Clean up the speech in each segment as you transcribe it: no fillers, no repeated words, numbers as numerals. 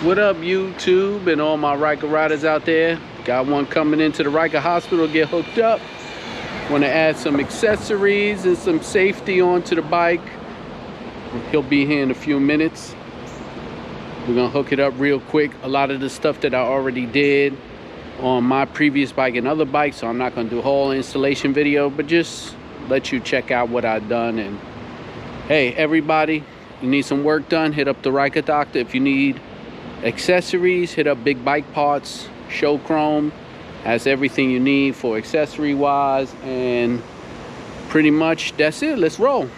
What up, YouTube and all my Ryker riders out there? Got one coming into the Ryker Hospital to get hooked up. Want to add some accessories and some safety onto the bike. He'll be here in a few minutes. We're gonna hook it up real quick. A lot of the stuff that I already did on my previous bike and other bikes, so I'm not gonna do a whole installation video, but just let you check out what I've done. And hey, everybody, you need some work done, hit up the Ryker Doctor. If you need accessories, hit up Big Bike Parts. Show Chrome has everything you need for accessory wise, and pretty much that's it. Let's roll.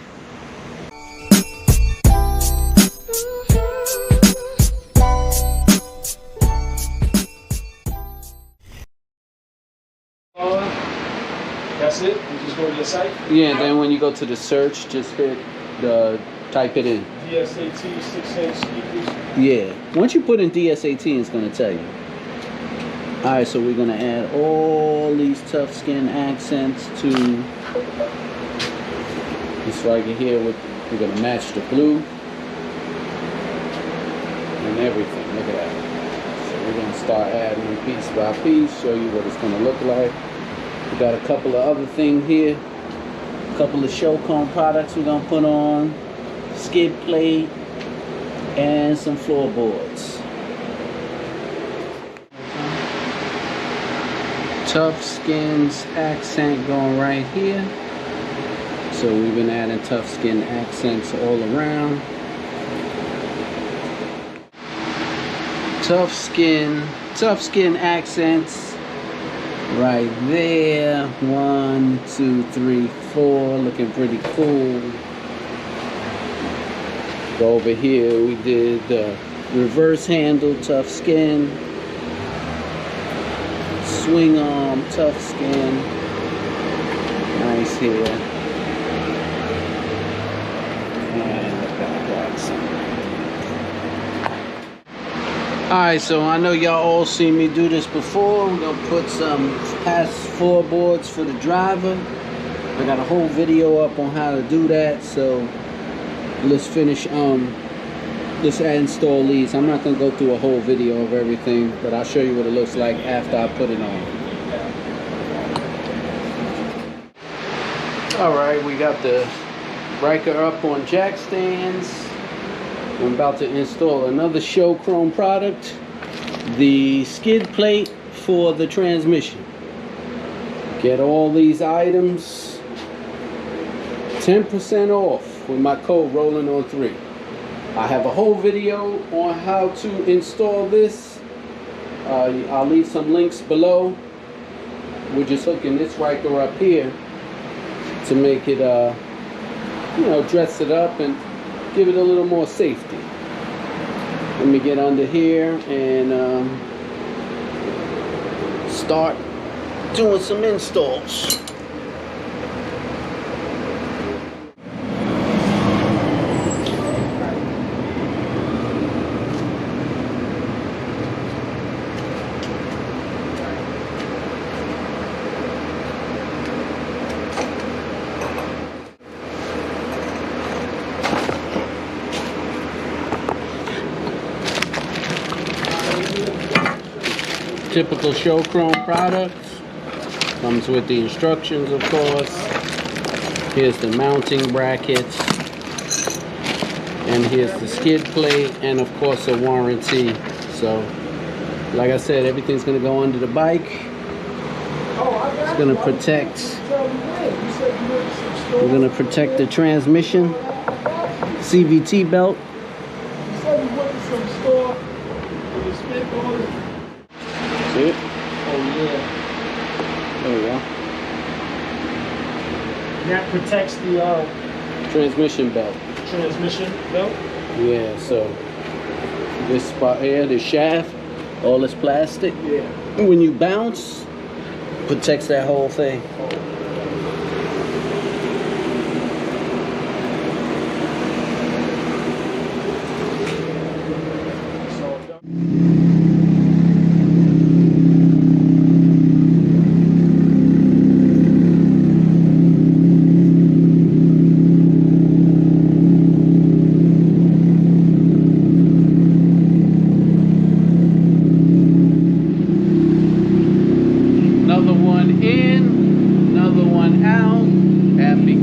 That's it? You just go to your site? Yeah, then when you go to the search, just hit the, type it in. DSAT 6-inch speakers. Yeah, once you put in DSAT, it's gonna tell you. All right, so we're gonna add all these tough skin accents to this Ryker here. We're gonna match the blue and everything. Look at that. So we're gonna start adding them piece by piece, show you what it's gonna look like. We got a couple of other things here. A couple of show cone products we're gonna put on. Skid plate and some floorboards. Tough skins accent going right here. So we've been adding tough skin accents all around. Tough skin accents right there. 1, 2, 3, 4, looking pretty cool. Go over here, we did the reverse handle tough skin, swing arm tough skin, nice here, and the back accent. Alright, so I know y'all all seen me do this before. We're gonna put some past floorboards for the driver. I got a whole video up on how to do that, so let's finish, let's install these. I'm not gonna go through a whole video of everything, but I'll show you what it looks like after I put it on. Alright, we got the Ryker up on jack stands. I'm about to install another show chrome product, the skid plate for the transmission. Get all these items 10% off with my code rolling on 3. I have a whole video on how to install this. I'll leave some links below. We're just hooking this Ryker up here to make it you know, dress it up and give it a little more safety. Let me get under here and start doing some installs. Typical show chrome products. Comes with the instructions, of course. Here's the mounting brackets. And here's the skid plate, and of course a warranty. So, like I said, everything's gonna go under the bike. It's gonna protect. We're gonna protect the transmission, CVT belt. See it? Oh yeah. There we go. That protects the Transmission belt. transmission belt? Yeah, so this spot here, the shaft, all this plastic. Yeah. When you bounce, protects that whole thing.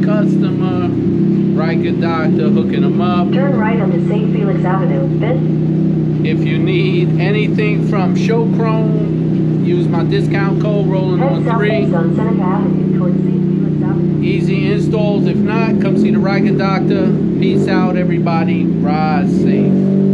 customer. Ryker doctor hooking them up. Turn right onto St. Felix Avenue, then If you need anything from Showchrome, use my discount code rolling head on southeast 3. on Seneca Avenue towards St. Felix Avenue. Easy installs. If not, come see the Ryker doctor. Peace out, everybody. Ride safe.